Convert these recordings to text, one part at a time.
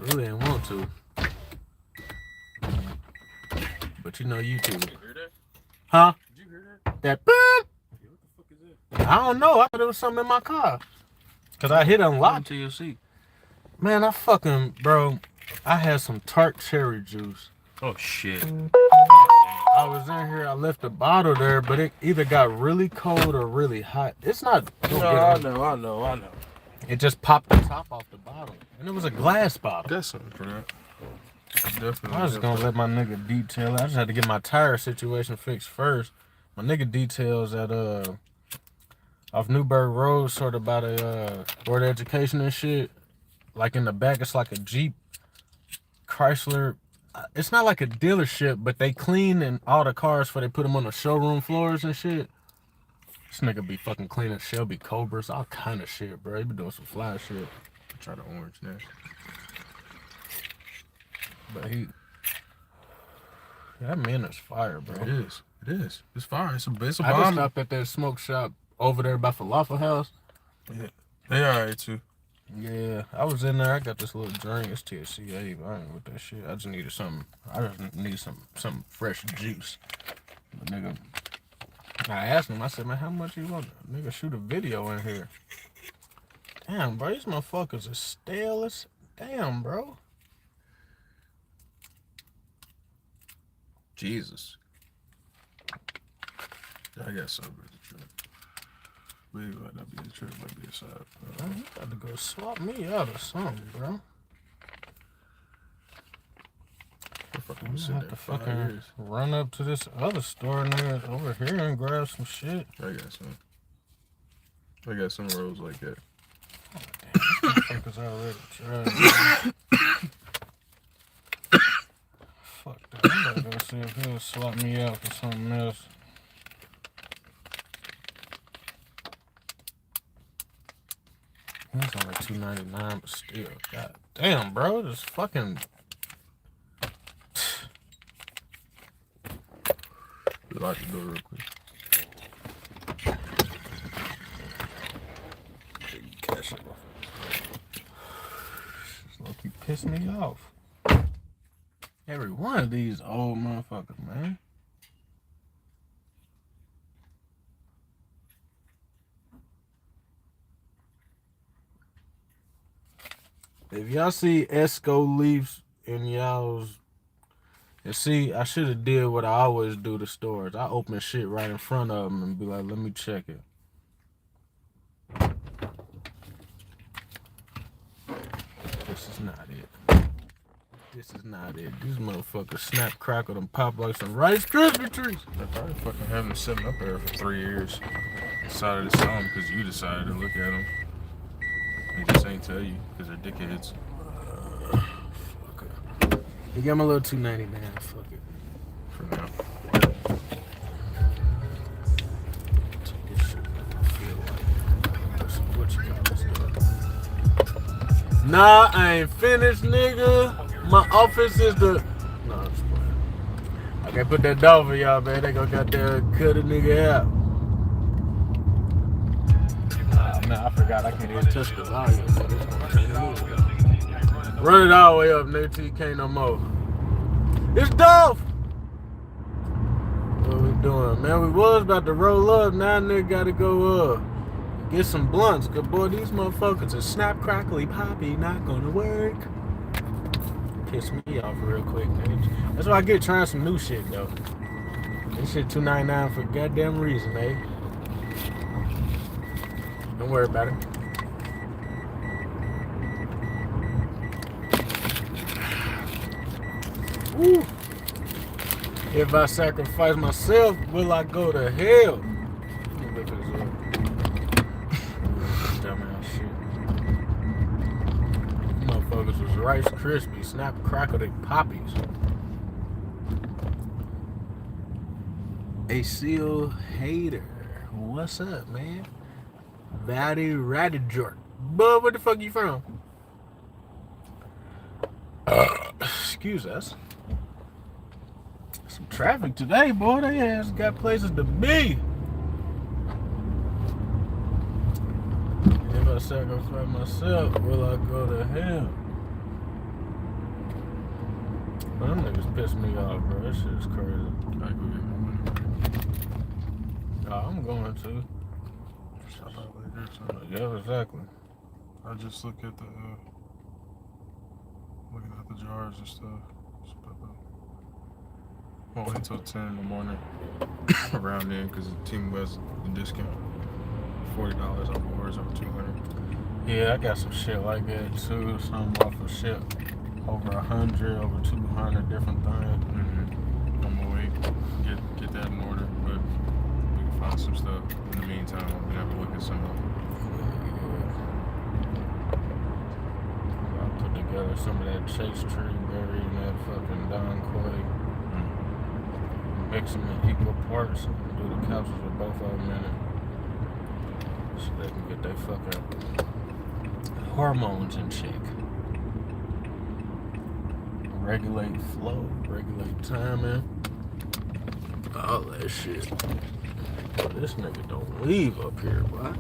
really didn't want to. But you know YouTube. Did you hear that? Huh? Did you hear that? That boop. Yeah, what the fuck is that? I don't know. I thought there was something in my car. Cause I hit unlock. To your seat. Man, bro, I had some tart cherry juice. Oh shit. I was in here, I left the bottle there, but it either got really cold or really hot. It's not. No, I know. It just popped the top off the bottle. And it was a glass bottle. Got something for that. Definitely. I was just gonna let my nigga detail it. I just had to get my tire situation fixed first. My nigga details at off Newburgh Road, sort of by the Board of Education and shit. Like in the back, it's like a Jeep Chrysler. It's not like a dealership, but they clean and all the cars before they put them on the showroom floors and shit. This nigga be fucking cleaning Shelby Cobras, all kind of shit, bro. He be doing some fly shit. Try the orange now. But that man is fire, bro. It is. It's fire. It's a I just bomb. stopped at that smoke shop over there by Falafel House. Yeah. They alright too. Yeah, I was in there. I got this little drink. It's THCA, but I ain't with that shit. I just needed something. I just need some fresh juice. But nigga, I asked him. I said, man, how much you want? Nigga, shoot a video in here. Damn, bro, these motherfuckers are stale as damn, bro. Jesus. I got something at the trip. Maybe it might not be the trip, it might be a side. Man, you got to go swap me out or something, bro. Fucking I have to fucking run up to this other store nigga over here and grab some shit. I got some rolls like that. Oh, damn, this motherfucker's already tried. Fuck that. I'm about to go see if he'll swap me out for something else. It's only $2.99, but still, god damn, bro, this fucking. Lock the door real quick. Cash it off. Just low-key piss me off. Every one of these old motherfuckers, man. If y'all see Esco leaves in y'all's, and see, I should have did what I always do to stores. I open shit right in front of them and be like, let me check it. This is not it. This is not it. These motherfuckers snap, crackle, and pop like some Rice Krispie trees. They probably fucking having them sitting up there for 3 years. Decided to sell them because you decided to look at them. They just ain't tell you because they're dickheads. Fuck it. You got my little $2.99. Fuck it. For now. Take this shit. I feel like what you got this stuff. Nah, I ain't finished, nigga. My office is the. No, I'm just playing. I can't put that down for y'all, man. They gonna goddamn cut a nigga out. Man, I forgot I can't even touch the volume. Run it all the way up, nigga, till you can't no more. It's Dolph! What we doing, man? We was about to roll up. Now nigga gotta go get some blunts. Cause boy, these motherfuckers are snap, crackly, poppy, not gonna work. Piss me off real quick, nigga. That's why I get trying some new shit, though. This shit $2.99 for goddamn reason, eh? Don't worry about it. Woo. If I sacrifice myself, will I go to hell? Let me look this up. Dumbass shit. Motherfuckers was Rice Krispies, snap, crackle, they poppies. A seal hater. What's up, man? Batty ratty jerk. But where the fuck you from? Excuse us. Some traffic today, boy. They ass got places to be. If I sacrifice myself, will I go to hell? Them niggas piss me off, bro. That shit is crazy. I go get my money. Nah, I'm going to. Shop out later. So Yeah, exactly. I just look at the looking at the jars and stuff. Won't wait until 10 in the morning around then because the team was the discount. $40 off of orders over 200. Yeah, I got some shit like that too. Some off of shit over 100, over 200 different things. I'm gonna wait, get that in order, but we can find some stuff in the meantime. We can have a look at some of them. Yeah. I'll put together some of that Chase Tree berry and that fucking Don Quay. Mix them in equal parts and do the capsules with both of them in it. So they can get their fucking hormones in check. Regulate flow, regulate timing, all that shit. But this nigga don't leave up here, boy.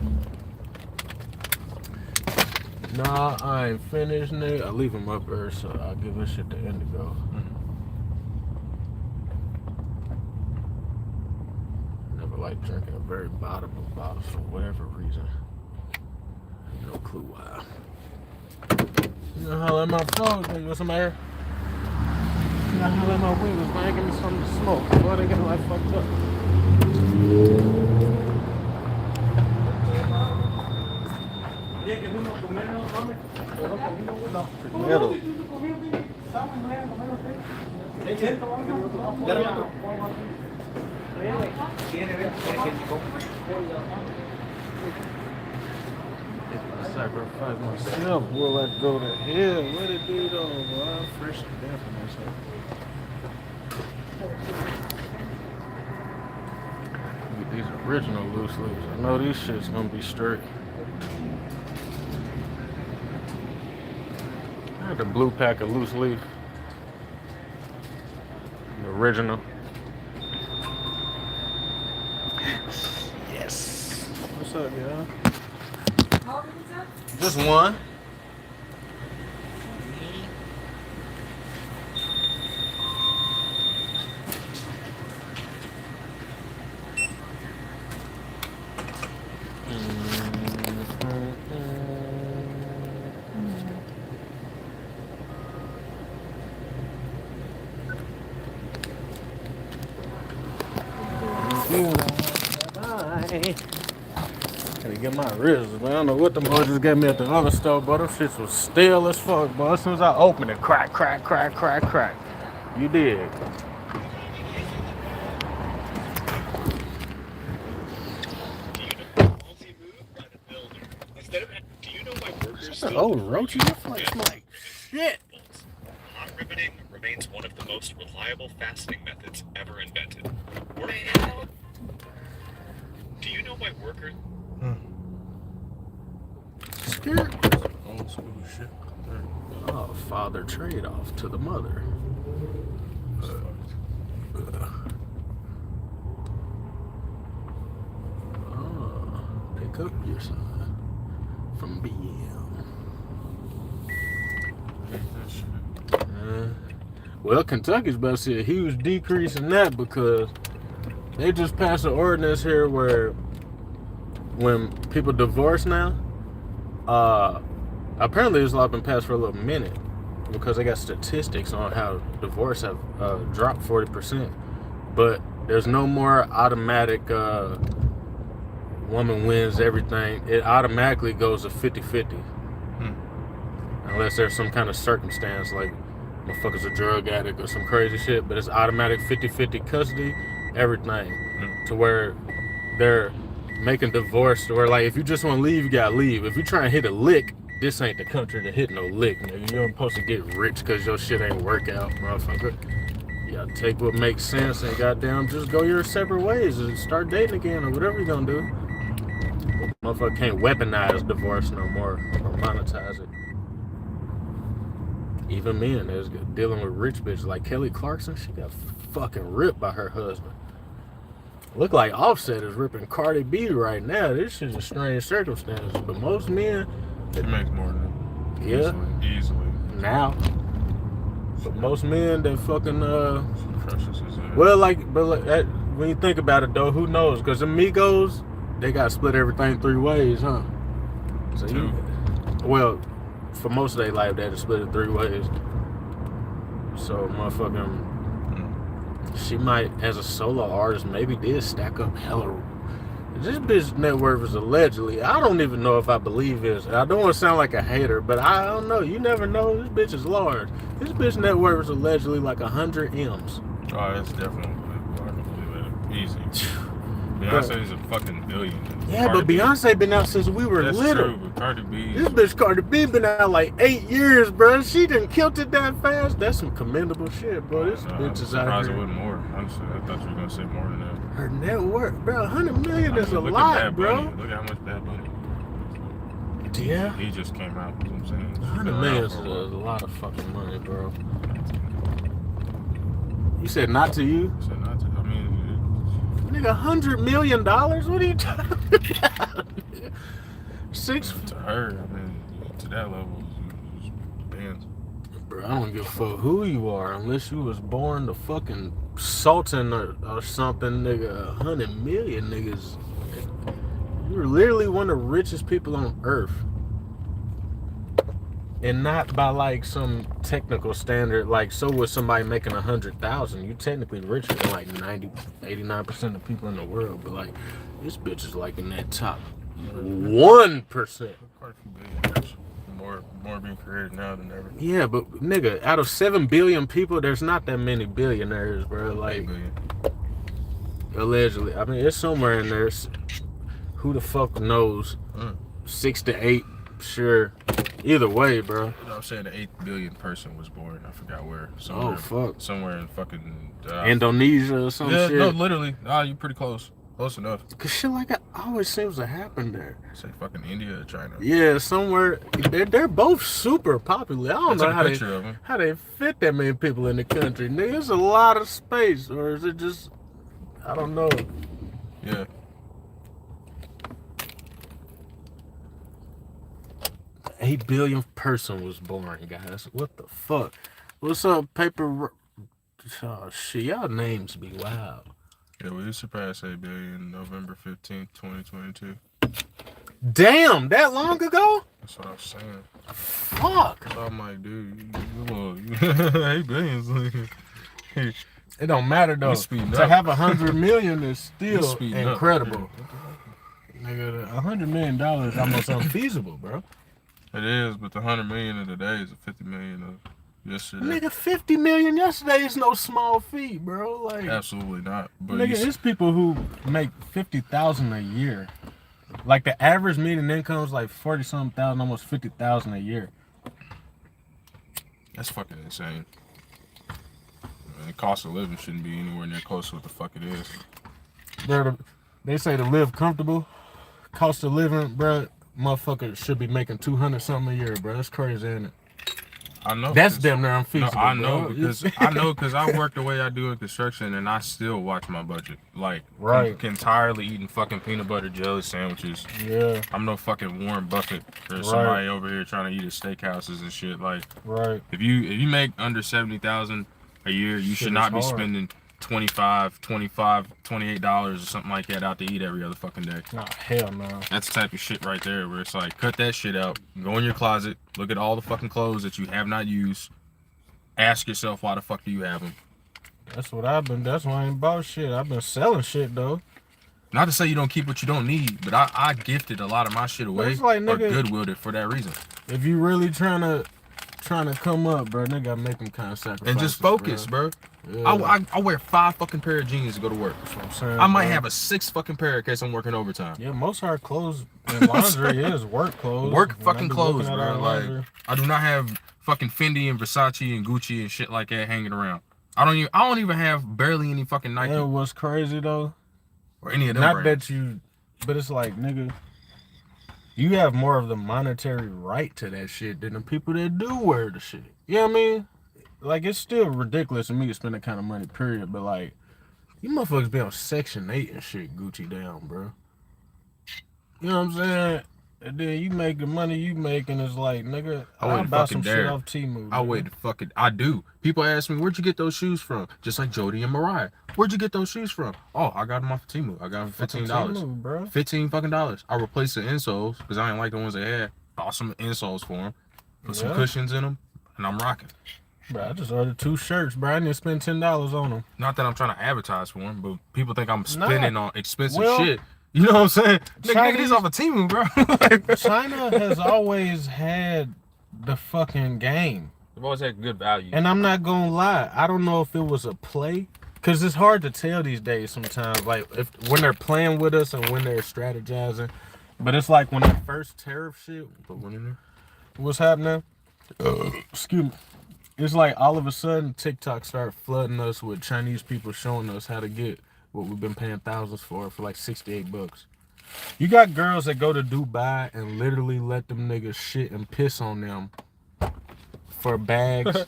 Nah, I ain't finished, nigga. I leave him up there, so I'll give this shit to Indigo. Never like drinking a very bottomless bottle for whatever reason. No clue why. You know how my phone thing with some air? You know how my windows, man, give me something to smoke. Boy, they get like fucked up. Primero. If I sacrifice myself, will I go to hell? What it do though, boy? I'm fresh to death for myself. Look at these original loose leaves. I know these shit's gonna be straight. I had the blue pack of loose leaf. The original. Yes. What's up, y'all? How old is that? Just one. Gotta get my wrists, man. I don't know what them hoes just gave me at the other store, but them shits was stale as fuck, boy. As soon as I opened it, crack, crack, crack, crack, crack. You did. Oh, Roachy, your flight smell like shit. Hot riveting remains one of the most reliable fastening methods ever invented. Do you know why workers? Scared. Old school shit. Oh, father trade-off to the mother. Pick up your son from BM. Well, Kentucky's about to see a huge decrease in that because they just passed an ordinance here where when people divorce now, apparently this law been passed for a little minute because they got statistics on how divorce have dropped 40%. But there's no more automatic woman wins everything. It automatically goes to 50-50. Unless there's some kind of circumstance like motherfucker's a drug addict or some crazy shit, but it's automatic 50-50 custody, everything. To where they're making divorce to where, like, if you just want to leave, you gotta leave. If you try and hit a lick, this ain't the country to hit no lick, nigga. You ain't supposed to get rich because your shit ain't work out, motherfucker. You gotta take what makes sense and goddamn just go your separate ways and start dating again or whatever you're gonna do. Motherfucker can't weaponize divorce no more or monetize it. Even men is dealing with rich bitches like Kelly Clarkson. She got fucking ripped by her husband. Look like Offset is ripping Cardi B right now. This shit's a strange circumstances, but most men, It makes more than yeah, easily. now. But most men, they fucking Crushes his ass. well, when you think about it though, who knows? Because Amigos, they got split everything 3 ways, huh? So Two. well, for most of their life, they had to split it 3 ways. So motherfucking, she might, as a solo artist, maybe did stack up hella. This bitch net worth is allegedly, I don't even know if I believe this. I don't want to sound like a hater, but I don't know. You never know. This bitch is large. This bitch net worth is allegedly like 100 M's. Oh, that's definitely believable. I can believe it. Easy. Beyonce's a fucking billion. Yeah, but Beyonce been out since we were That's little. true, but Cardi B. This bitch Cardi B been out like 8 years, bro. She done killed it that fast. That's some commendable shit, bro. This bitch is out surprised here. it wasn't more. Honestly, I thought you were gonna say more than that. Her net worth, bro. 100 million is a look at lot, Bad bro. Bunny. Look at how much Bad Bunny. Yeah. He just came out. You know what I'm saying? 100 million is a lot of fucking money, bro. You said not to you? So not to, I mean, Nigga, $100 million? What are you talking about? to her, I mean, to that level, it depends. Bro, I don't give a fuck who you are unless you was born to fucking Sultan or something, nigga. 100 million niggas. You're literally one of the richest people on earth. And not by like some technical standard, like so was somebody making 100,000. You technically richer than like 89% of people in the world, but like this bitch is like in that top 1%. Quite a few billionaires. More being created now than ever. Yeah, but nigga, out of 7 billion people, there's not that many billionaires, bro. 8 Like billion. allegedly, I mean, it's somewhere in there. Who the fuck knows? 6 to 8, sure. Either way, bro. You know, I'm saying the 8th billion person was born. I forgot where. Somewhere, Oh fuck. Somewhere in fucking Indonesia or some yeah, shit. no, literally. Nah, you pretty close. Close enough. Cause shit like that always seems to happen there. Say fucking India or China. Yeah, somewhere. They're both super popular. I don't know how they fit that many people in the country. Nigga, it's a lot of space, or is it just? I don't know. Yeah. The 8 billionth person was born, guys. What the fuck? What's up, paper? Oh shit, y'all names be wild. Yeah, we surpassed 8 billion November 15th, 2022. Damn, that long ago? That's what I was saying. Fuck. So I'm like, dude, you 8 billion. It don't matter though. To have 100 million is still incredible. Nigga, $100 million is almost unfeasible, bro. It is, but the 100 million of today is a 50 million of yesterday. Nigga, 50 million yesterday is no small feat, bro. Like, absolutely not. But nigga, it's people who make 50,000 a year. Like the average median income is like 40-something thousand, almost 50,000 a year. That's fucking insane. The cost of living shouldn't be anywhere near close to what the fuck it is. Bro, they say to live comfortable, cost of living, bro, motherfucker should be making 200 something a year, bro. That's crazy, ain't it? I know. That's damn near unfeasible. No, I know bro. because I work the way I do in construction, and I still watch my budget. Like, right. I'm entirely eating fucking peanut butter jelly sandwiches. Yeah. I'm no fucking Warren Buffett or somebody over here trying to eat at steakhouses and shit. Like, right. If you make under 70,000 a year, you should not be spending $28 or something like that out to eat every other fucking day. Nah, hell no. That's the type of shit right there where it's like, cut that shit out, go in your closet, look at all the fucking clothes that you have not used, ask yourself why the fuck do you have them. That's why I ain't bought shit. I've been selling shit though. Not to say you don't keep what you don't need, but I gifted a lot of my shit away like, nigga, or goodwilled it for that reason. If you really trying to come up, bro, nigga gotta make them kind of sacrifices. And just focus, bro. Yeah. I wear 5 fucking pair of jeans to go to work. That's what I'm saying, I might have a 6 fucking pair in case I'm working overtime. Yeah, most of our clothes and laundry is work clothes. Work fucking clothes, bro. Like, I do not have fucking Fendi and Versace and Gucci and shit like that hanging around. I don't even have barely any fucking Nike. Yeah, what's crazy though? Or any of them Not brands. that you, but it's like, nigga, you have more of the monetary right to that shit than the people that do wear the shit. You know what I mean? Like, it's still ridiculous to me to spend that kind of money, period. But like, you motherfuckers be on Section 8 and shit, Gucci down, bro. You know what I'm saying? And then you make the money you make, and it's like, nigga, I I'll wouldn't buy fucking some shit dare. off Temu. I nigga. wait fucking. I do. People ask me, where'd you get those shoes from? Just like Jody and Mariah. Where'd you get those shoes from? Oh, I got them off Temu. I got them for Fucking $15. Temu, bro. $15 fucking dollars. I replaced the insoles because I didn't like the ones they had. Bought some insoles for them. Put some Yeah. cushions in them, and I'm rocking. Bro, I just ordered 2 shirts, bro. I didn't spend $10 on them. Not that I'm trying to advertise for them, but people think I'm spending on expensive Well, shit. You know what I'm saying? Nigga, Chinese- these off of Temu, bro. China has always had the fucking game. They've always had good value. And I'm not gonna lie, I don't know if it was a play, cause it's hard to tell these days sometimes. Like when they're playing with us and when they're strategizing. But it's like when that first tariff shit was happening. Excuse me. It's like all of a sudden TikTok started flooding us with Chinese people showing us how to get what we've been paying thousands for like $68. You got girls that go to Dubai and literally let them niggas shit and piss on them for bags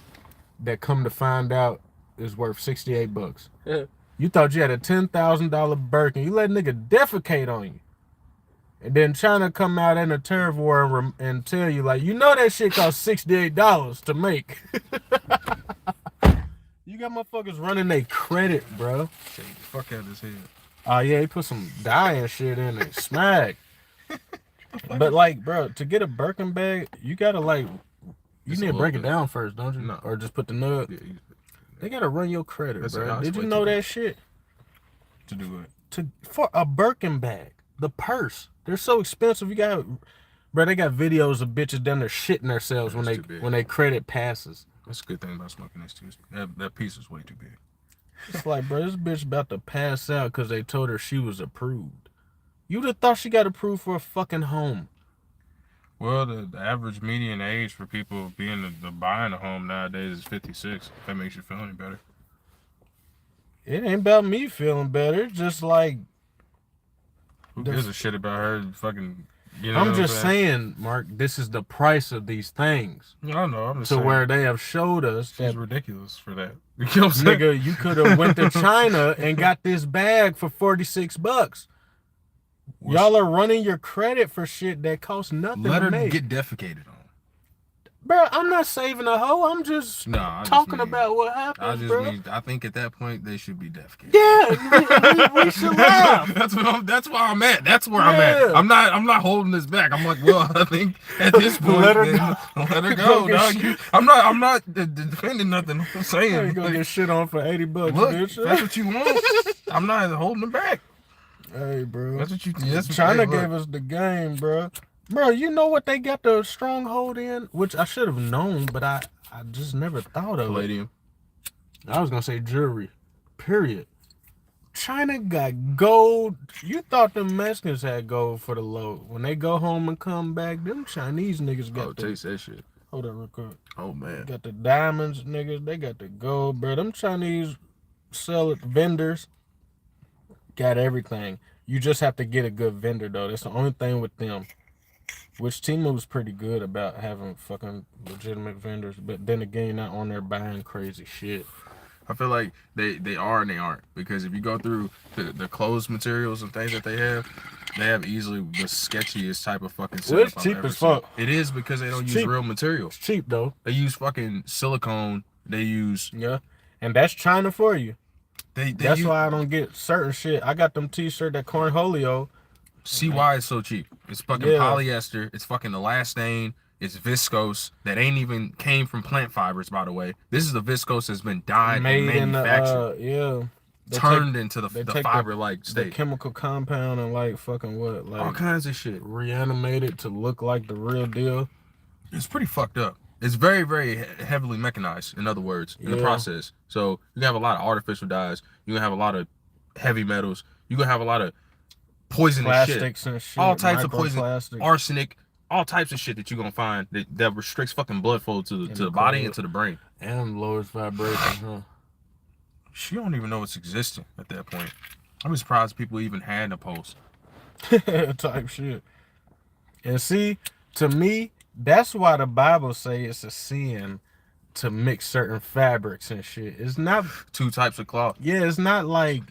that come to find out is worth $68. Yeah. You thought you had a $10,000 Birkin. You let a nigga defecate on you. And then China come out in a tariff war and tell you, like, you know that shit costs $68 to make. You got motherfuckers running their credit, bro. Fuck out this head. Oh, yeah, he put some dye and shit in it. Smack. But, like, bro, to get a Birkin bag, you gotta, like, you Just need a to break it little bit. down first, don't you? No. Or just put the nug. Yeah, They gotta run your credit, That's bro. how it's Did you way know too that shit? to do it. For a Birkin bag, the purse, they're so expensive. You got, bro. They got videos of bitches down there shitting themselves That's too big. when they credit passes. That's a good thing about smoking this too. That piece is way too big. It's like, bro, this bitch about to pass out because they told her she was approved. You'd have thought she got approved for a fucking home. Well, the average median age for people being the buying a home nowadays is 56. If that makes you feel any better. It ain't about me feeling better. It's just like, Who gives a shit about her fucking? You know I'm what just saying, Mark, this is the price of these things. I don't know. I'm just To saying. where they have showed us She's that, ridiculous for that. You know what I'm saying? nigga, you could have went to China and got this bag for $46. Y'all are running your credit for shit that costs nothing Let to her make. get defecated on. Bro, I'm not saving a hoe. I'm just I just talking mean- about what happened, bro. I think at that point they should be defecated. Yeah, we should laugh. That's where I'm at. That's where I'm Yeah. at. I'm not holding this back. I'm like, well, I think at this point, Let her then, go. let her Go go, get dog. shit. I'm not defending nothing. I'm You saying, gonna like, get shit on for $80, look, bitch. if that's what you want. I'm not holding it back. Hey, bro. That's what you. That's what China hey, look. gave us the game, bro. Bro, you know what they got the stronghold in? Which I should have known, but I just never thought of it. Palladium. I was gonna say jewelry. Period. China got gold. You thought the Mexicans had gold for the low. When they go home and come back, them Chinese niggas got the. taste that shit. Hold on real quick. Oh man. Got the diamonds, niggas. They got the gold, bro. Them Chinese sell it vendors. Got everything. You just have to get a good vendor though. That's the only thing with them. Which Temu was pretty good about having fucking legitimate vendors, but then again, not on there buying crazy shit. I feel like they are and they aren't, because if you go through the clothes materials and things that they have easily the sketchiest type of fucking Well, setup it's I've cheap ever as seen. fuck. It is because they don't It's use cheap. real material. It's cheap though. They use fucking silicone. They use Yeah, and that's China for you. they That's use, why I don't get certain shit. I got them t-shirt that Cornholio. see why it's so cheap. It's fucking Yeah. polyester. It's fucking elastane. It's viscose that ain't even came from plant fibers, by the way. This is the viscose that's been dyed Made and in the manufactured, yeah. They turned into they the take fiber-like the state. chemical compound and like fucking what, All like kinds of shit. reanimate it to look like the real deal. It's pretty fucked up. It's very, very heavily mechanized, in other words, in the Yeah. process. So you have a lot of artificial dyes. You're going to have a lot of heavy metals. You're going to have a lot of poisonous shit. Plastics and shit. All types of poison. microplastics. Arsenic. All types of shit that you're going to find that restricts fucking blood flow to In the the body cold. and to the brain. And lowers vibration, She don't even know it's existing at that point. I'm surprised people even had a pulse. huh? Type shit. And see, to me, that's why the Bible say it's a sin to mix certain fabrics and shit. It's not, Two types of cloth. yeah, it's not like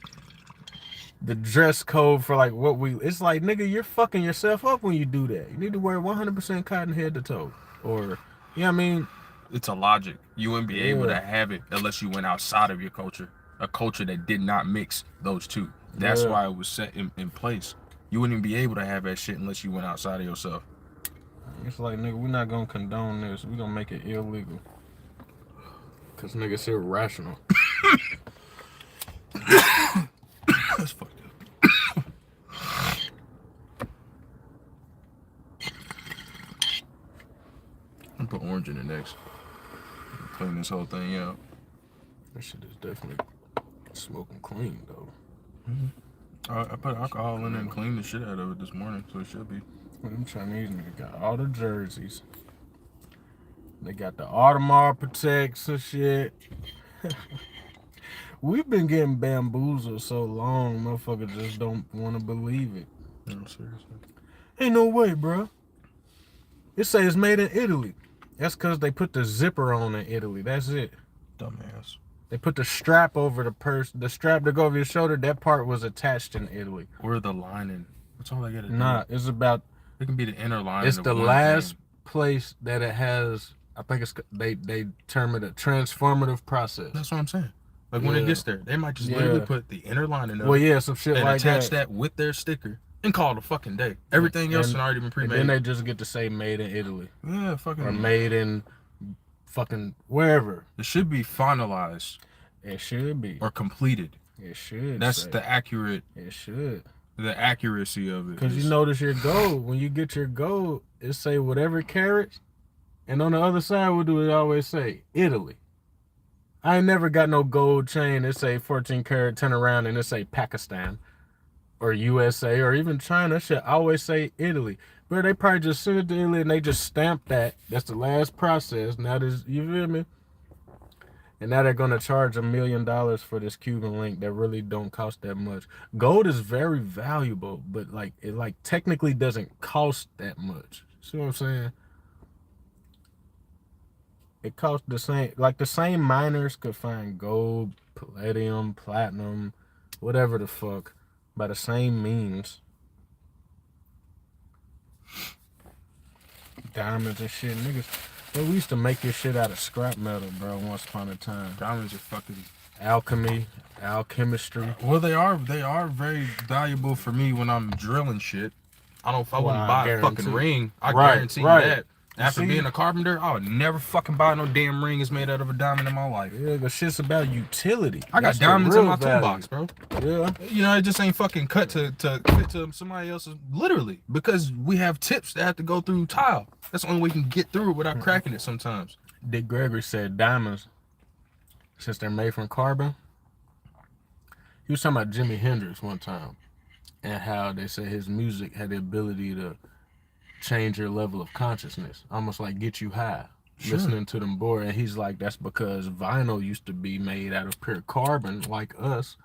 the dress code for like what we. It's like, nigga, you're fucking yourself up when you do that. You need to wear 100% cotton head to toe, or I mean, It's a logic. You wouldn't be able to Yeah. have it unless you went outside of your culture, a culture that did not mix those two. That's Yeah. why it was set in place. You wouldn't be able to have that shit unless you went outside of yourself. It's like, nigga, we're not gonna condone this. We're gonna make it illegal. Cause nigga, it's irrational. That's fucked up. I'm gonna put orange in it next. Clean this whole thing out. That shit is definitely smoking clean though. I put alcohol in it and cleaned the shit out of it this morning, so it should be. Well, them Chinese niggas got all the jerseys. They got the Audemars Protects and shit. We've been getting bamboozled so long, motherfuckers just don't want to believe it. No, seriously. Ain't no way, bro. It say it's made in Italy. That's because they put the zipper on in Italy. That's it. Dumbass. They put the strap over the purse. The strap to go over your shoulder, that part was attached in Italy. Or the lining. That's all I gotta do. Nah, it's about... It can be the inner lining. It's of the one last thing. place that it has... I think it's... They term it a transformative process. That's what I'm saying. Like when it gets there, they might just literally put the inner lining up. Well, yeah, some shit and like attach that with their sticker and call it a fucking day. Everything else has already been pre-made. And then they just get to say made in Italy. Yeah, fucking. Or made in fucking wherever. It should be finalized. It should be. Or completed. It should. That's say. the accurate. It should. The accuracy of it. Because you notice your gold. When you get your gold, it say whatever carats. And on the other side, what do it always say? Italy. I ain't never got no gold chain. It say 14 karat, turn around, and it say Pakistan. Or USA, or even China. Shit, I always say Italy. But they probably just send it to Italy and they just stamp that. That's the last process. Now this, you feel me? And now they're gonna charge $1 million for this Cuban link that really don't cost that much. Gold is very valuable, but like it like technically doesn't cost that much. See what I'm saying? It costs the same. Like the same miners could find gold, palladium, platinum, whatever the fuck, by the same means. Diamonds and shit, niggas. But we used to make this shit out of scrap metal, bro, once upon a time. Diamonds are fucking alchemistry. Well, they are very valuable for me when I'm drilling shit. I wouldn't buy a fucking ring. I guarantee you that. After being a carpenter, I would never fucking buy no damn ring that's made out of a diamond in my life. Yeah, but shit's about utility. I got diamonds in my toolbox, bro. Yeah. You know, it just ain't fucking cut to fit to somebody else's, literally, because we have tips that have to go through tile. That's the only way we can get through it without cracking it sometimes. Dick Gregory said diamonds, since they're made from carbon. He was talking about Jimi Hendrix one time and how they said his music had the ability to change your level of consciousness, almost like get you high, listening to them board. And he's like, that's because vinyl used to be made out of pure carbon like us.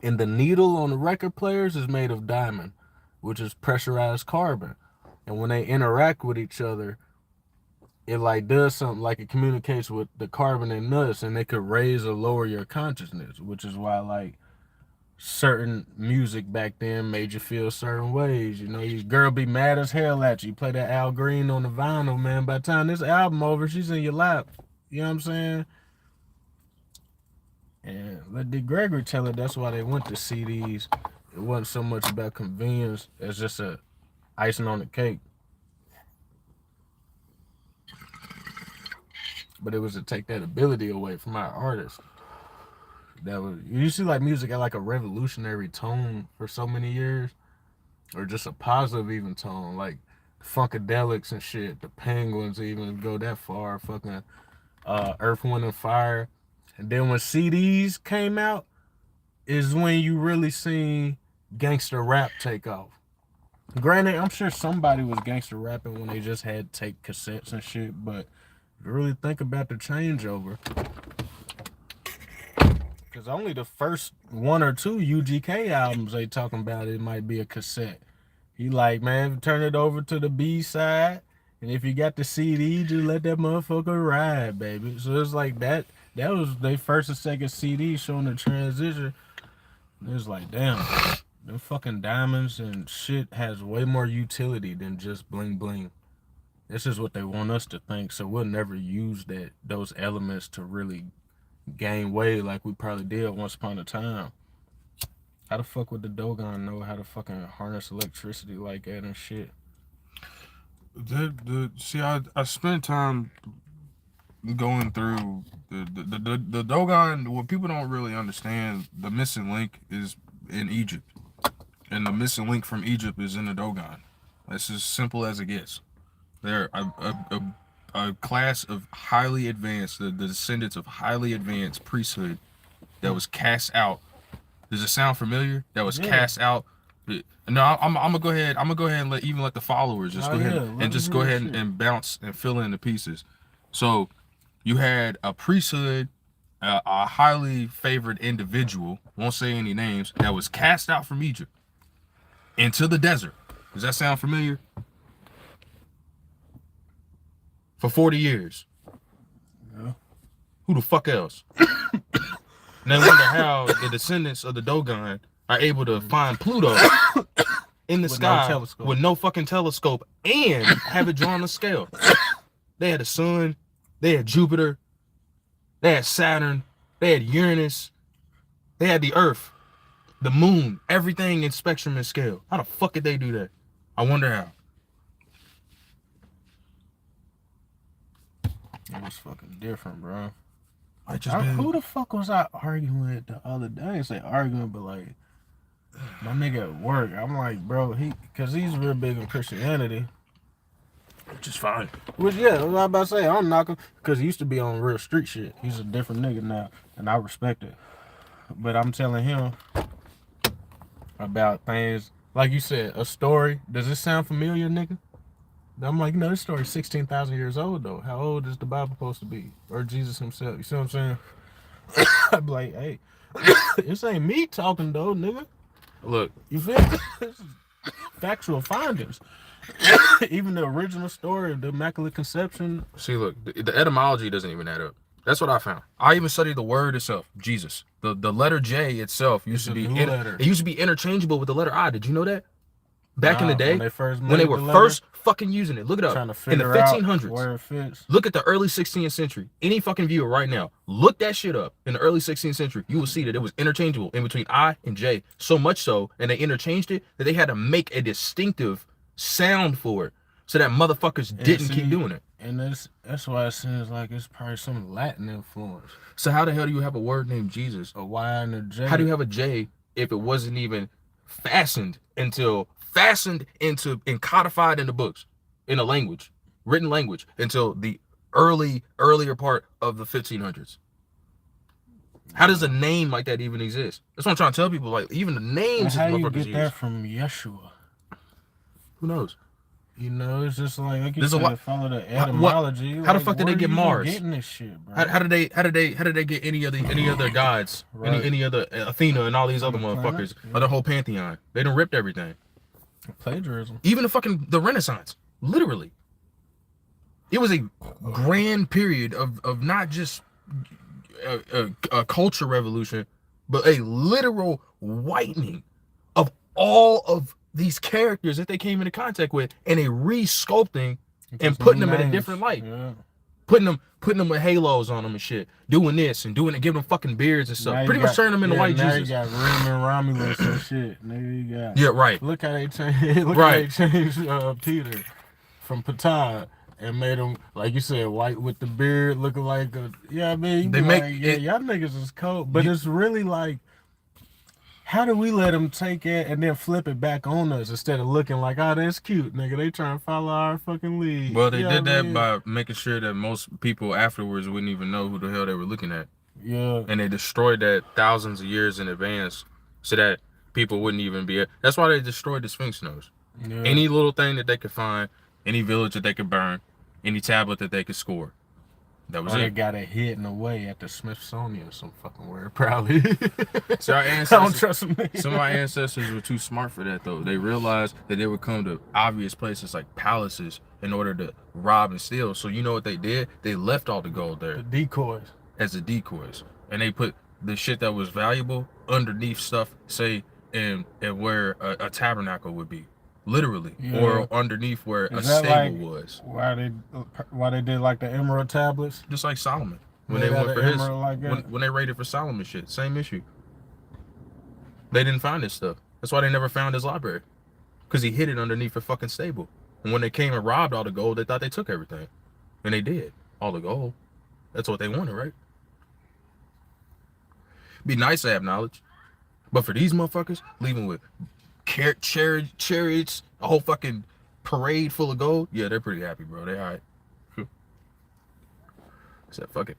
And the needle on the record players is made of diamond, which is pressurized carbon. And when they interact with each other, it like does something, like it communicates with the carbon in us, and it could raise or lower your consciousness, which is why like certain music back then made you feel certain ways. You know, your girl be mad as hell at you. You play that Al Green on the vinyl, man. By the time this album over, she's in your lap. You know what I'm saying? And let Dick Gregory tell it that's why they went to CDs. It wasn't so much about convenience as just a icing on the cake. But it was to take that ability away from our artists. That was, you see, like music had like a revolutionary tone for so many years, or just a positive even tone, like Funkadelics and shit. The Penguins even go that far. Fucking Earth, Wind and Fire. And then when CDs came out, is when you really seen gangster rap take off. Granted, I'm sure somebody was gangster rapping when they just had tape cassettes and shit, but if you really think about the changeover, because only the first one or two UGK albums they talking about, it might be a cassette. He like, man, turn it over to the B side, and if you got the CD, just let that motherfucker ride, baby. So it's like that was their first and second CD showing the transition. It was like, damn, them fucking diamonds and shit has way more utility than just bling bling. This is what they want us to think, so we'll never use those elements to really gain weight like we probably did once upon a time. How the fuck would the Dogon know how to fucking harness electricity like that and shit? See, I spent time going through the Dogon. What people don't really understand, the missing link is in Egypt, and the missing link from Egypt is in the Dogon. That's as simple as it gets. They're a class of highly advanced, the descendants of highly advanced priesthood that was cast out. Does it sound familiar? That was cast out. No, I'm gonna go ahead. I'm gonna go ahead and let the followers just go ahead and just go ahead and bounce and fill in the pieces. So you had a priesthood, a highly favored individual, won't say any names, that was cast out from Egypt into the desert. Does that sound familiar? For 40 years. Yeah. Who the fuck else? And I wonder how the descendants of the Dogon are able to find Pluto in the sky with no fucking telescope and have it drawn to scale. They had the sun, they had Jupiter, they had Saturn, they had Uranus, they had the Earth, the moon, everything in spectrum and scale. How the fuck did they do that? I wonder how. It was fucking different, bro. Who the fuck was I arguing with the other day? I didn't say arguing, but like my nigga at work. I'm like, bro, cause he's real big on Christianity, which is fine. Which I was about to say, I don't knock him, cause he used to be on real street shit. He's a different nigga now, and I respect it. But I'm telling him about things like you said, a story. Does this sound familiar, nigga? I'm like, no, this story's 16,000 years old, though. How old is the Bible supposed to be? Or Jesus himself? You see what I'm saying? I'd be like, hey, this ain't me talking, though, nigga. Look. You feel me? This is factual findings. Even the original story of the Immaculate Conception. See, look, the etymology doesn't even add up. That's what I found. I even studied the word itself, Jesus. The letter J itself used to be it used to be interchangeable with the letter I. Did you know that? Back in the day, when they were first fucking using it. Look it up. In the 1500s. Where it fits. Look at the early 16th century. Any fucking viewer right now, look that shit up. In the early 16th century, you will see that it was interchangeable in between I and J. So much so, and they interchanged it, that they had to make a distinctive sound for it, so that motherfuckers didn't keep doing it. And that's why it seems like it's probably some Latin influence. So how the hell do you have a word named Jesus? A Y and a J. How do you have a J if it wasn't even fastened into and codified in the books, in a language, written language, until the earlier part of the 1500s? How does a name like that even exist? That's what I'm trying to tell people. Like, even the names. How do you get that from Yeshua? Who knows? You know, it's just like you said, follow the etymology. How the fuck did they get Mars? Getting this shit, bro? How did they get any other gods, right. any other Athena and all these other motherfuckers, or the whole pantheon? They done ripped everything. Plagiarism. Even the Renaissance, literally. It was a grand period of not just a culture revolution, but a literal whitening of all of these characters that they came into contact with, and a re-sculpting and putting them in a different light. Yeah. Putting them with halos on them and shit, doing this and doing it, giving them fucking beards and stuff. Pretty much turning them into white now Jesus. You got Rim and Romulus and shit. Nigga, you got. Yeah, right. Look how they changed. How they changed Peter from Patah and made him, like you said, white with the beard, looking like a. Yeah, I mean, they make y'all niggas is cold, but it's really like. How do we let them take it and then flip it back on us instead of looking like, oh, that's cute, nigga? They trying to follow our fucking lead. Well, they did that by making sure that most people afterwards wouldn't even know who the hell they were looking at. Yeah. And they destroyed that thousands of years in advance so that people wouldn't even be. That's why they destroyed the Sphinx nose. Yeah. Any little thing that they could find, any village that they could burn, any tablet that they could score. That was it. They got it hidden away at the Smithsonian, some fucking word, probably. So our ancestors, I don't trust them. Some of our ancestors were too smart for that, though. They realized that they would come to obvious places like palaces in order to rob and steal. So you know what they did? They left all the gold there. The decoys. As the decoys. And they put the shit that was valuable underneath stuff, say, and where a tabernacle would be, literally, Yeah. or underneath where a stable was. Why they did like the emerald tablets? Just like Solomon when They they got went an for his emerald like that? when they raided for Solomon shit, same issue. They didn't find this stuff. That's why they never found his library, because he hid it underneath a fucking stable. And when they came and robbed all the gold, they thought they took everything, and they did all the gold. That's what they wanted, right? Be nice to have knowledge, but for these motherfuckers, leaving with chariots, a whole fucking parade full of gold, yeah, they're pretty happy, bro. They all right. Said, fuck it.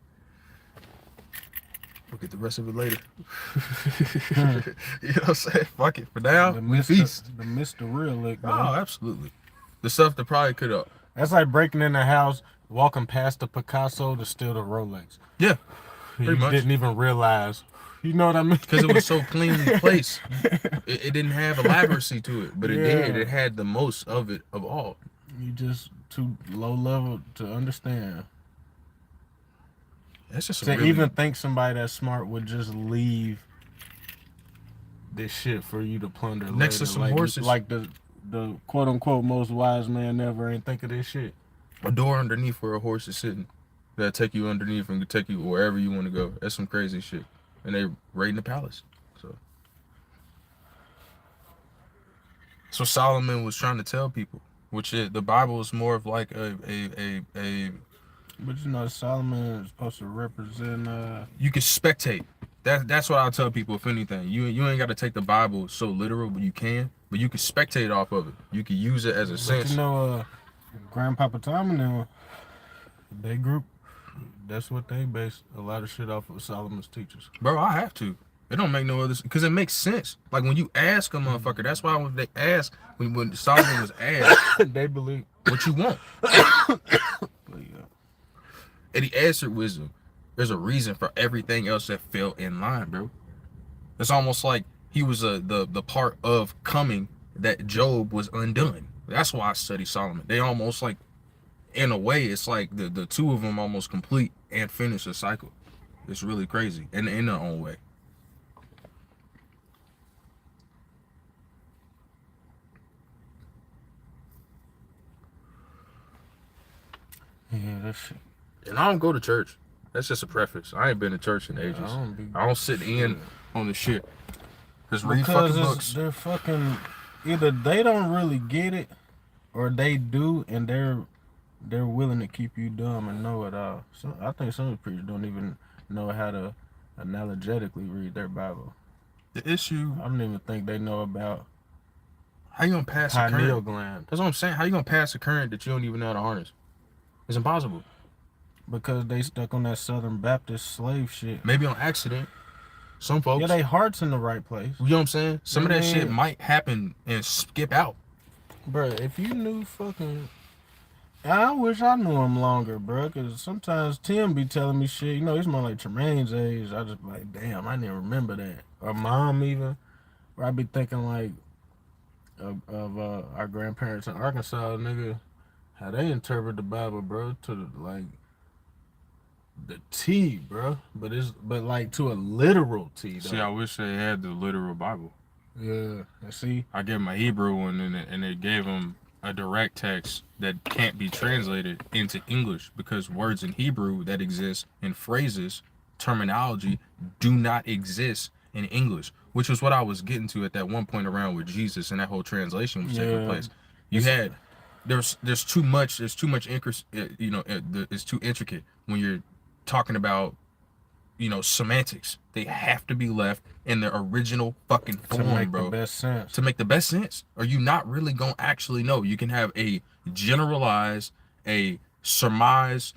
We'll get the rest of it later. You know what I'm saying? Fuck it. For now, we feast. The Mr. Real Lick, bro. Oh, absolutely. The stuff that probably could have. That's like breaking in the house, walking past the Picasso to steal the Rolex. Yeah. You didn't even realize. You know what I mean? Because it was so cleanly placed. It didn't have elaboracy to it, but it did. It had the most of it of all. You just too low level to understand. That's just to even think somebody that smart would just leave this shit for you to plunder next later. To some horses. Like the quote unquote most wise man ever ain't think of this shit. A door underneath where a horse is sitting that'll take you underneath and take you wherever you want to go. That's some crazy shit. And they raiding the palace. So Solomon was trying to tell people, which the Bible is more of like a But you know, Solomon is supposed to represent. You can spectate. That's what I'll tell people. If anything, you ain't got to take the Bible so literal, but you can. But you can spectate off of it. You can use it as a sense. You know, Grandpapa Tom and them, they group. That's what they base a lot of shit off of Solomon's teachers. Bro, I have to. It don't make no other, because it makes sense. Like when you ask a motherfucker, that's why when they ask, when Solomon was asked, they believe what you want. And he answered wisdom. There's a reason for everything else that fell in line, bro. It's almost like he was the part of coming that Job was undone. That's why I study Solomon. They almost like, in a way, it's like the two of them almost complete and finish the cycle. It's really crazy in their own way. Yeah, that shit. And I don't go to church. That's just a preface. I ain't been to church in ages. I don't sit in on the shit. Just read fucking books. They're fucking, either they don't really get it, or they do, and they're willing to keep you dumb and know it all. So I think some of the preachers don't even know how to analogetically read their Bible. The issue, I don't even think they know about how you gonna pass a pineal current. gland. That's what I'm saying. How you gonna pass a current that you don't even know how to harness? It's impossible. Because they stuck on that Southern Baptist slave shit. Maybe on accident. Some folks. Yeah, they heart's in the right place. You know what I'm saying? Some of that shit might happen and skip out. Bro, if you knew fucking... I wish I knew him longer, bro. Because sometimes Tim be telling me shit. You know, he's more like Tremaine's age. I just be like, damn, I didn't remember that. Or Mom even. Where I be thinking like of our grandparents in Arkansas, nigga. How they interpret the Bible, bro, to the T, bro. But like to a literal T, though. See, I wish they had the literal Bible. Yeah, see? I gave my Hebrew one, and they gave them a direct text that can't be translated into English, because words in Hebrew that exist in phrases, terminology, do not exist in English, which was what I was getting to at that one point around with Jesus and that whole translation was taking place. You had... There's too much. It's too intricate when you're talking about, semantics. They have to be left in their original fucking form, to make bro. The best sense. To make the best sense. Or you not really gonna actually know. You can have a generalized, a surmise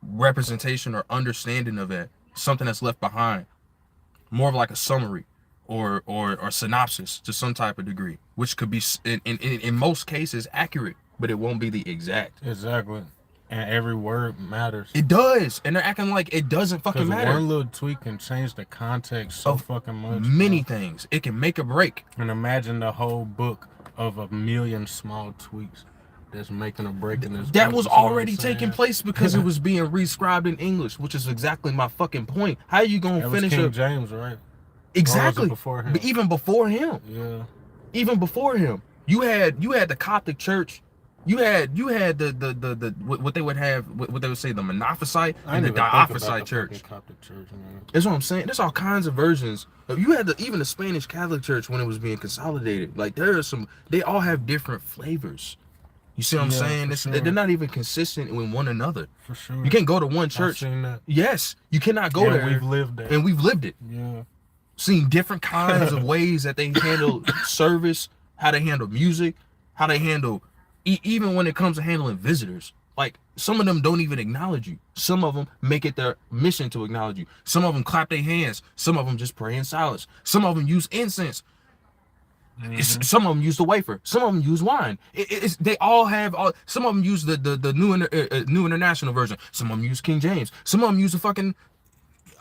representation or understanding of it, something that's left behind, more of like a summary or synopsis to some type of degree, which could be in most cases accurate, but it won't be the exact. Exactly. And every word matters. It does. And they're acting like it doesn't fucking matter. One little tweak can change the context so fucking much. Many things. It can make or break. And imagine the whole book of a million small tweaks that's making or breaking this. That was already taking place because it was being rescribed in English, which is exactly my fucking point. How are you gonna finish King James, right? Exactly. Before him? But even before him. Yeah. Even before him, you had the Coptic Church, you had the what they would have, what they would say, the Monophysite and the Diophysite Church. Coptic Church, man. That's what I'm saying. There's all kinds of versions. You had even the Spanish Catholic Church when it was being consolidated. Like there are some, they all have different flavors. You see what I'm saying? Sure. They're not even consistent with one another. For sure. You can't go to one church. I've seen that. Yes, you cannot go there. We've lived there. And we've lived it. Yeah. Seen different kinds of ways that they handle service, how they handle music, how they handle, even when it comes to handling visitors. Like, some of them don't even acknowledge you. Some of them make it their mission to acknowledge you. Some of them clap their hands. Some of them just pray in silence. Some of them use incense. Some of them use the wafer. Some of them use wine. They all have all. Some of them use the new international version. Some of them use King James. Some of them use the fucking.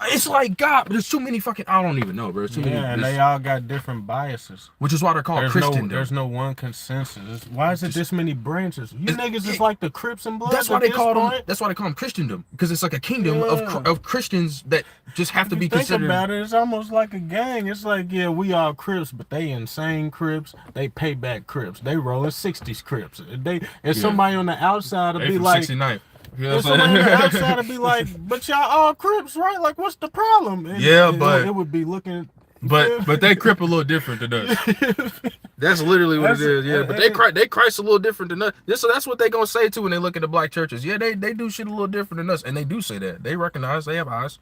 It's like God, but there's too many fucking. I don't even know, bro. Too many. And they all got different biases. Which is why they're called Christian. There's no one consensus. Why is it this many branches? You niggas is like the Crips and Bloods. That's why they call them. That's why they call them Christendom, because it's like a kingdom of Christians that just have to be considered. Think about it. It's almost like a gang. It's like, yeah, we all Crips, but they insane Crips. They pay back Crips. They rolling 60s Crips. Somebody on the outside will be like. 69th. You know and somebody on the outside would be like, but y'all all Crips, right? Like, what's the problem? But it would be looking. But they Crip a little different than us. That's literally what it is. Yeah, but they Christ a little different than us. So that's what they gonna say too when they look at the black churches. Yeah, they do shit a little different than us, and they do say that. They recognize. They have eyes.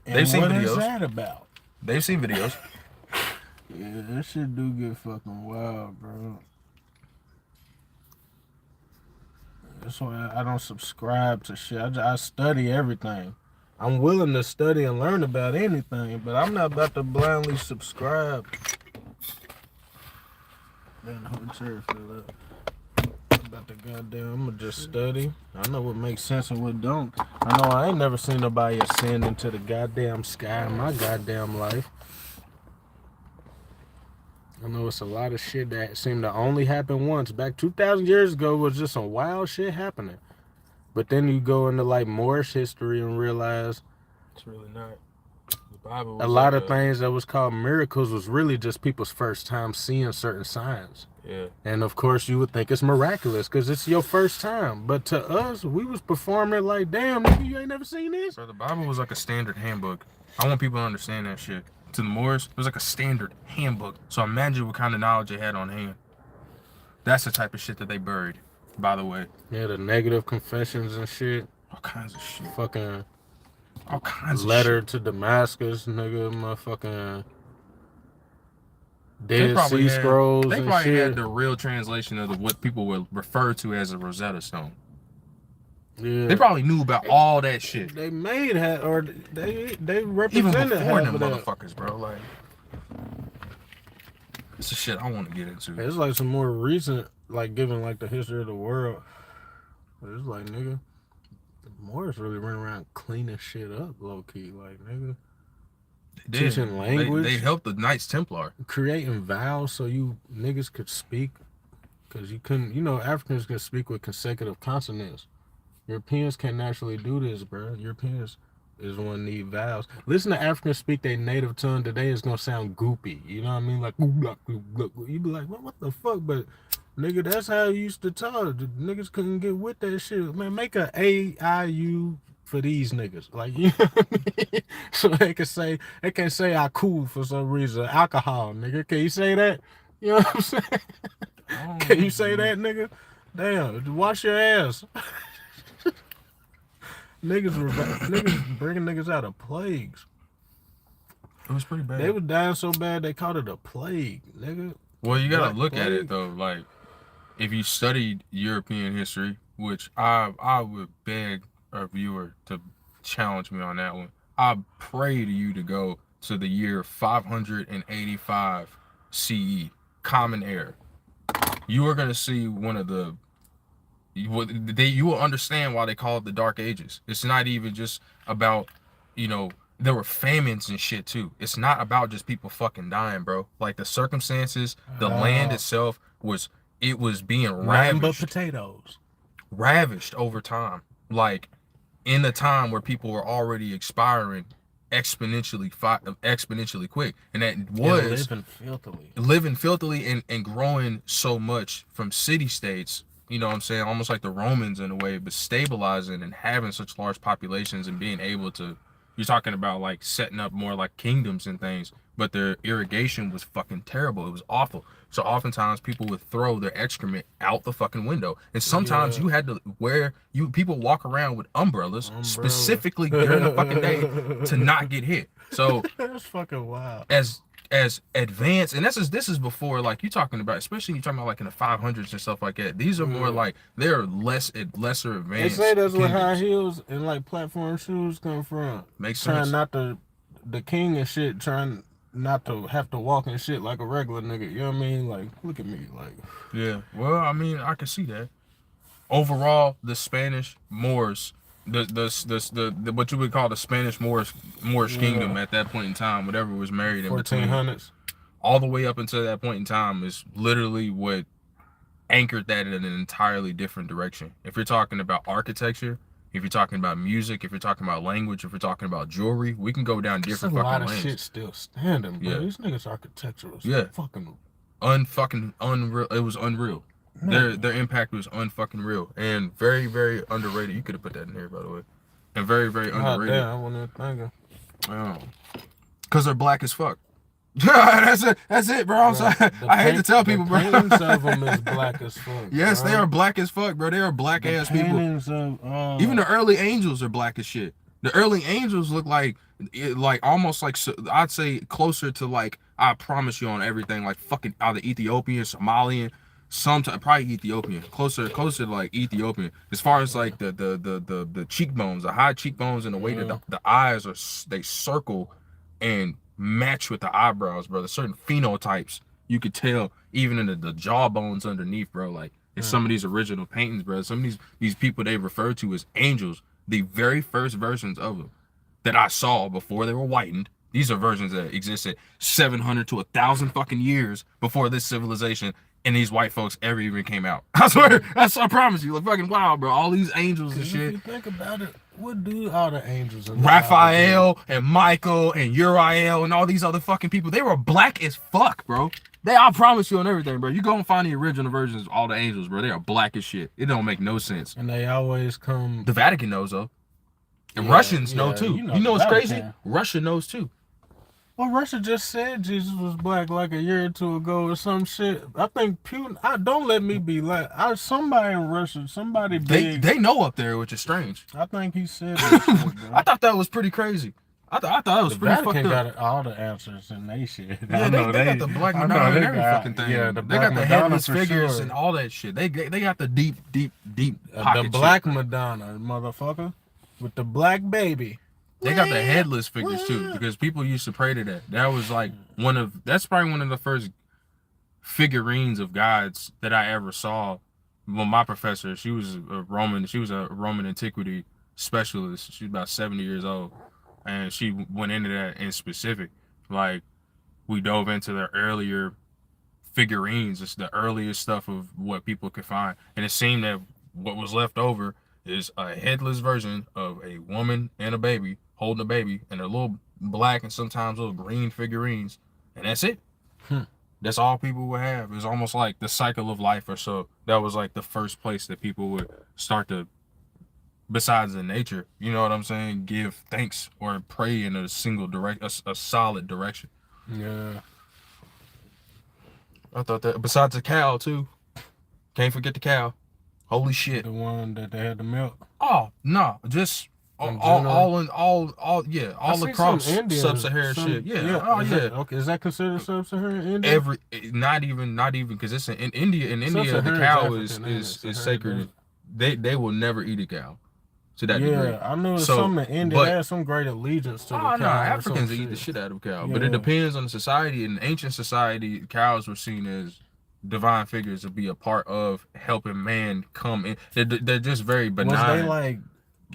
They've seen videos. What is that about? They've seen videos. Yeah, that shit do get fucking wild, bro. That's why I don't subscribe to shit. I study everything. I'm willing to study and learn about anything, but I'm not about to blindly subscribe. Man, the whole chair fell up. About the goddamn, I'm gonna just study. I know what makes sense and what don't. I know I ain't never seen nobody ascend into the goddamn sky in my goddamn life. I know it's a lot of shit that seemed to only happen once. Back 2,000 years ago was just some wild shit happening. But then you go into like Moorish history and realize it's really not. The Bible was a lot of things that was called miracles was really just people's first time seeing certain signs. Yeah. And of course you would think it's miraculous because it's your first time. But to us, we was performing like, damn, nigga, you ain't never seen this? So the Bible was like a standard handbook. I want people to understand that shit. To the Moors, it was like a standard handbook. So imagine what kind of knowledge they had on hand. That's the type of shit that they buried, by the way. Yeah, the negative confessions and shit. All kinds of shit. Fucking all kinds of letter shit. to Damascus, nigga, motherfucking Dead Sea Scrolls and shit. They probably had the real translation of what people would refer to as a Rosetta Stone. Yeah. They probably knew about all that shit. They made or they represented even before them that. motherfuckers, bro. Like, it's the shit I want to get into. It's like some more recent, like given like the history of the world. It's like, nigga, the Moors really run around cleaning shit up, low key, like, nigga. Teaching language. They helped the Knights Templar. Creating vowels so you niggas could speak, because you couldn't. Africans can speak with consecutive consonants. Europeans can't naturally do this, bro. Europeans is one need vowels. Listen to Africans speak their native tongue today, it's gonna sound goopy. You know what I mean? Like, you be like, what the fuck? But nigga, that's how you used to talk. The niggas couldn't get with that shit. Man, make a AIU for these niggas. Like, you know what I mean? So they can say I cool for some reason. Alcohol, nigga. Can you say that? You know what I'm saying? Can you say that, nigga? Damn, wash your ass. Niggas bringing niggas out of plagues. It was pretty bad. They was dying so bad they called it a plague, nigga. Well, you gotta look at it though. Like, if you studied European history, which I would beg a viewer to challenge me on that one. I pray to you to go to the year 585 CE, Common Era. You are gonna see one of the. You will understand why they call it the Dark Ages. It's not even just about, there were famines and shit too. It's not about just people fucking dying, bro. Like, the circumstances, the land itself was being ravaged. But potatoes. Ravished over time. Like, in the time where people were already expiring exponentially quick, and that was living filthily and growing so much from city states. You know what I'm saying? Almost like the Romans in a way, but stabilizing and having such large populations and being able to. You're talking about like setting up more like kingdoms and things, but their irrigation was fucking terrible. It was awful. So oftentimes people would throw their excrement out the fucking window, and sometimes you had to people walk around with umbrellas specifically during the fucking day to not get hit. So that's fucking wild. As advanced, and this is before like you're talking about, especially you're talking about like in the 500s and stuff like that. These are more like they're lesser advanced. They say that's where high heels and like platform shoes come from. Makes sense. Trying not to, the king and shit, trying not to have to walk and shit like a regular nigga. You know what I mean? Like, look at me, like. Yeah. Well, I mean, I can see that. Overall, the Spanish Moors, the what you would call the Spanish Moorish kingdom at that point in time, whatever was married in 1400s, all the way up until that point in time, is literally what anchored that in an entirely different direction. If you're talking about architecture, if you're talking about music, if you're talking about language, if you're talking about jewelry, we can go down different fucking lanes. A lot of shit still standing, bro. Yeah. These niggas' architecture was fucking unreal. It was unreal. Their impact was unfucking real and very, very underrated. You could have put that in here, by the way. And very, very underrated. Damn, I wasn't even thinking. Because they're black as fuck. That's it, bro. I'm sorry. I hate to tell people, bro. The paintings of them is black as fuck. Yes, bro. They are black as fuck, bro. They are black ass people. Even the early angels are black as shit. The early angels look like almost like, I'd say closer to like, I promise you on everything, like fucking either Ethiopian, Somalian, probably Ethiopian, closer to like Ethiopian. As far as like the cheekbones, the high cheekbones, and the way that the eyes they circle and match with the eyebrows, bro. There's certain phenotypes you could tell even in the jawbones underneath, bro. Like in some of these original paintings, bro. Some of these people they refer to as angels, the very first versions of them that I saw before they were whitened. These are versions that existed 700 to 1,000 fucking years before this civilization and these white folks ever even came out. I swear, I promise you, like fucking wild, bro. All these angels and shit. If you think about it, what do all the angels? Raphael and Michael and Uriel and all these other fucking people, they were black as fuck, bro. I promise you on everything, bro. You go and find the original versions of all the angels, bro. They are black as shit. It don't make no sense. And they always come. The Vatican knows though. And Russians know too. You know what's crazy? Russia knows too. Well, Russia just said Jesus was black like a year or two ago or some shit. I think Putin. Don't let me be like. Somebody in Russia, somebody big. They know up there, which is strange. I think he said that shit, bro. I thought that was pretty crazy. I thought it was pretty fucked up. The Vatican got all the answers in they shit. Yeah, they got the Black Madonna and every fucking thing. Yeah, they got the headless figures and all that shit. They got the deep pocket the Black shit. Madonna, motherfucker, with the black baby. They got the headless figures too, because people used to pray to that. That was like that's probably one of the first figurines of gods that I ever saw. Well, my professor, she was a Roman antiquity specialist. She was about 70 years old. And she went into that in specific. Like, we dove into the earlier figurines. It's the earliest stuff of what people could find. And it seemed that what was left over is a headless version of a woman and a baby holding a baby, and a little black and sometimes little green figurines. And that's it. That's all people would have. It's almost like the cycle of life or so. That was like the first place that people would start to, besides in nature, you know what I'm saying, give thanks or pray in a single a solid direction. Yeah. I thought that, besides the cow too. Can't forget the cow. Holy shit. The one that they had to milk. Oh, no, just all across sub-Saharan shit. Yeah. Is that considered sub-Saharan India? Not even because it's in India. In India, the cow is sacred. They will never eat a cow. To that degree. I know some in India they had some great allegiance to the cow. No, Africans eat the shit out of a cow. Yeah. But it depends on the society. In ancient society, cows were seen as divine figures to be a part of helping man come in. They're just very benign. Was they like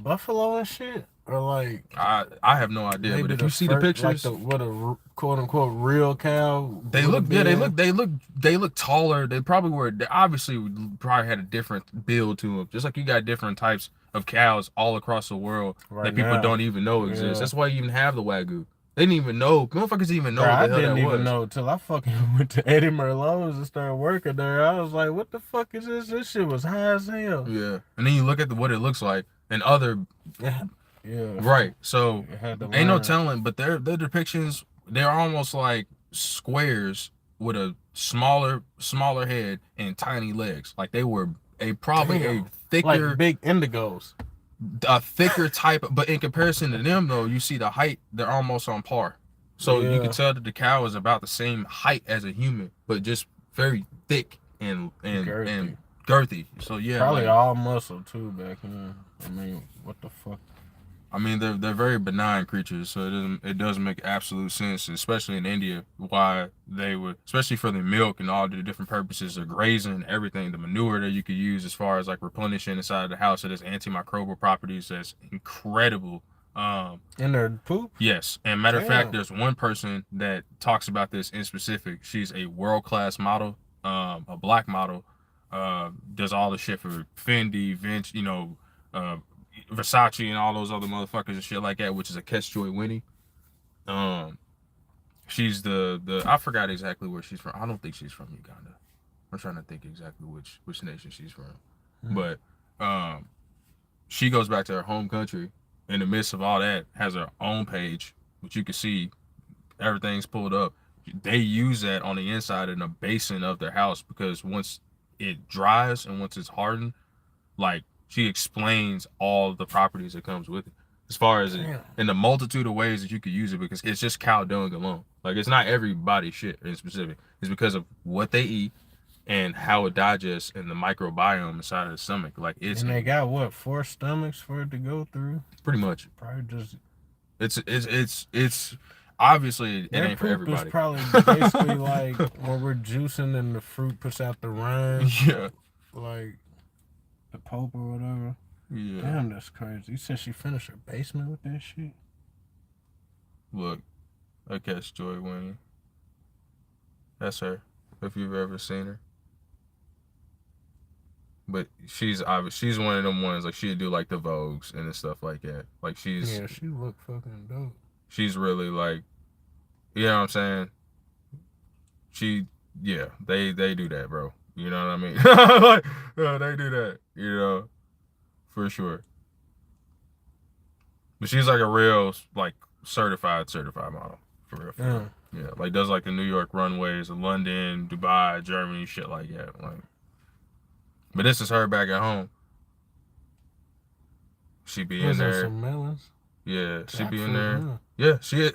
buffalo and shit? Or like I have no idea. But if you see the pictures, like what a quote unquote real cow. They look taller. They probably were. They obviously probably had a different build to them. Just like you got different types of cows all across the world that people don't even know exist. That's why you even have the Wagyu. They didn't even know. Motherfuckers didn't even know what the hell that was. I didn't even know till I fucking went to Eddie Merlot's and started working there. I was like, what the fuck is this? This shit was high as hell. Yeah. And then you look at what it looks like and other... Yeah. Right. So, ain't no telling, but their depictions, they're almost like squares with a smaller head and tiny legs. Like they were probably a thicker... Like big indigos. A thicker type, but in comparison to them though, you see the height, they're almost on par. So you can tell that the cow is about the same height as a human, but just very thick and girthy. So yeah, probably like, all muscle too back then. I mean, what the fuck? I mean, they're very benign creatures, so it doesn't make absolute sense, especially in India, why they would, especially for the milk and all the different purposes of grazing, everything, the manure that you could use as far as like replenishing inside of the house. It has antimicrobial properties that's incredible. In their poop? Yes, and matter of fact, there's one person that talks about this in specific. She's a world-class model, a black model, does all the shit for Fendi, Vince, Versace and all those other motherfuckers and shit like that, which is a Catch Joy Winnie. She's the I forgot exactly where she's from. I don't think she's from Uganda. I'm trying to think exactly which nation she's from. But she goes back to her home country in the midst of all that, has her own page, which you can see everything's pulled up. They use that on the inside in a basin of their house because once it dries and once it's hardened, like she explains all the properties that comes with it as far as in the multitude of ways that you could use it, because it's just cow dung alone. Like it's not everybody shit in specific. It's because of what they eat and how it digests and the microbiome inside of the stomach. Like it's, and they got what, 4 stomachs for it to go through? Pretty much. Probably just it's obviously it ain't for everybody. It's probably basically like when we're juicing and the fruit puts out the rind. Yeah. Like the pulp or whatever. Yeah. Damn, that's crazy. You said she finished her basement with that shit? Look, I Catch Joy Winnie. That's her, if you've ever seen her. But she's one of them ones, like she'd do like the Vogues and stuff like that. Like she look fucking dope. She's really like, you know what I'm saying? They do that, bro. You know what I mean? Like, they do that, for sure. But she's like a real, like, certified model, for real. Yeah, like does like the New York runways, London, Dubai, Germany, shit like that. Like, but this is her back at home. She be in there. Some melons? Yeah, she be in there. Huh? Yeah, she is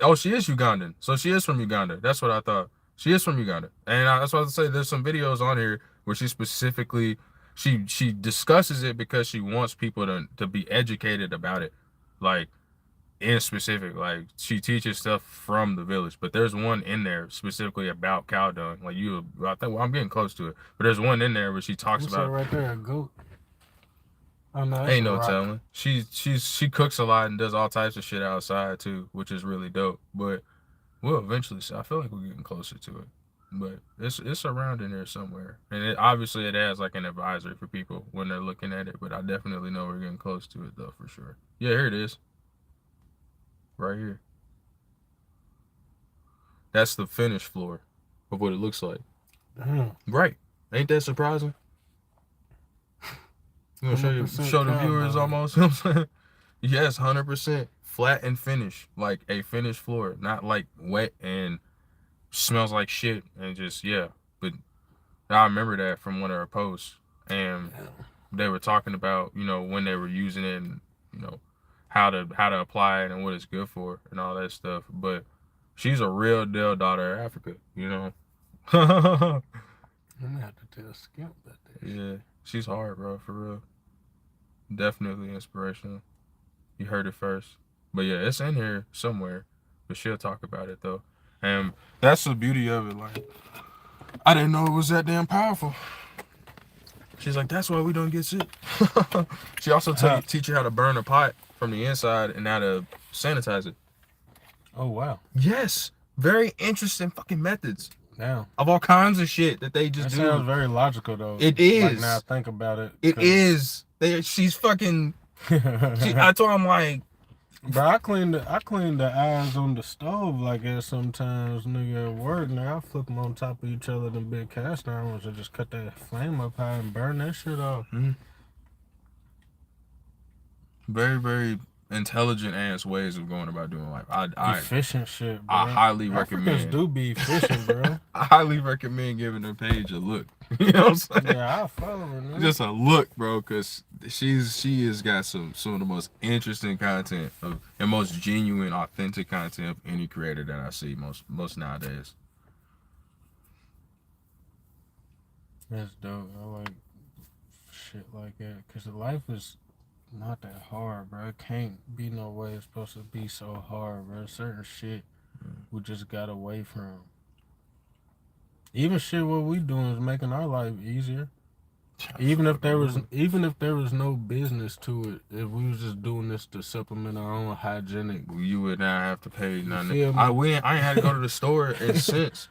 Ugandan. So she is from Uganda. That's what I thought. She is from Uganda. And that's what I was say. There's some videos on here where she specifically, she discusses it because she wants people to be educated about it. Like, in specific, like she teaches stuff from the village. But there's one in there specifically about cow dung. Like I'm getting close to it. But there's one in there where she talks about right there, a goat. Oh, no, ain't no telling. She cooks a lot and does all types of shit outside too, which is really dope. But we'll eventually see. I feel like we're getting closer to it. But it's around in there somewhere. And obviously it has like an advisory for people when they're looking at it. But I definitely know we're getting close to it though, for sure. Yeah, here it is. Right here. That's the finished floor of what it looks like. Damn. Right. Ain't that surprising? You gonna show the viewers almost? You know what I'm saying? Yes, 100% flat and finished, like a finished floor, not like wet and smells like shit and just But I remember that from one of her posts, and they were talking about when they were using it and how to apply it and what it's good for and all that stuff. But she's a real deal daughter of Africa, I'm gonna have to tell Skimp that. Yeah. She's hard, bro, for real. Definitely inspirational. You heard it first. But yeah, it's in here somewhere. But she'll talk about it, though. And that's the beauty of it. Like, I didn't know it was that damn powerful. She's like, that's why we don't get sick. She also teach you how to burn a pot from the inside and how to sanitize it. Oh, wow. Yes. Very interesting fucking methods. Yeah. Of all kinds of shit that they just do. That sounds very logical, though. It is. Like, now I think about it. It is. She's fucking I told him like, bro, I clean the eyes on the stove like that sometimes, nigga, at work. Now I flip them on top of each other, them big cast irons, and just cut that flame up high and burn that shit off. very, very intelligent ass ways of going about doing life. Efficient shit, bro. I highly Africans recommend. do be efficient, bro. I highly recommend giving her page a look. You know what I'm saying? Yeah, I follow her, man. Just a look, bro, because she has got some of the most interesting content and most genuine, authentic content of any creator that I see most nowadays. That's dope. I like shit like that because life is not that hard, bro. It can't be no way it's supposed to be so hard, bro. Certain shit we just got away from. Even shit what we doing is making our life easier. Even if there was no business to it, if we was just doing this to supplement our own hygienic, you would not have to pay nothing. feel me? I ain't had to go to the store in since,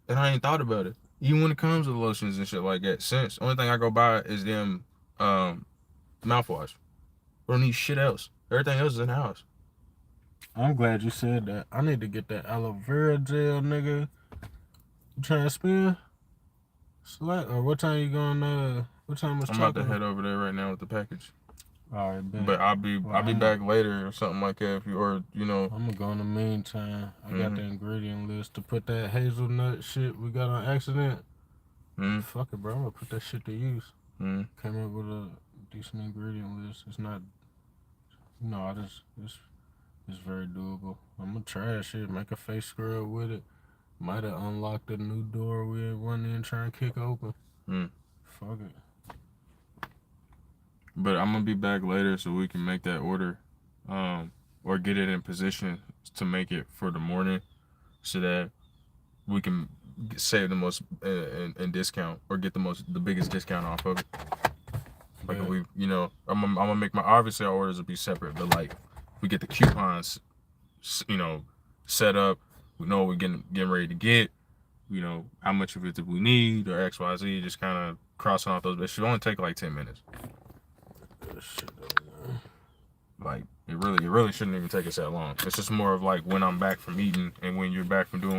and I ain't thought about it. Even when it comes to lotions and shit like that, since only thing I go buy is them mouthwash. I don't need shit else. Everything else is in the house. I'm glad you said that. I need to get that aloe vera gel, nigga. You trying to spin? Select or what time you going? What time was I'm about to head over there right now with the package. All right, bet. But I'll be back later or something like that. If you I'm gonna go in the meantime. I got the ingredient list to put that hazelnut shit we got on accident. Fuck it, bro. I'm gonna put that shit to use. Came up with a decent ingredient list. It's not, it's very doable. I'm gonna try that shit. Make a face scrub with it. Might have unlocked a new door we had run in trying to kick open. Fuck it. But I'm gonna be back later so we can make that order, or get it in position to make it for the morning, so that we can save the most in discount or get the biggest discount off of it. Like if I'm gonna make obviously our orders will be separate, but like we get the coupons, set up. We know what we're getting ready to get. How much of it do we need or XYZ. Just kind of crossing off those. It should only take like 10 minutes. Like it really shouldn't even take us that long. It's just more of like when I'm back from eating and when you're back from doing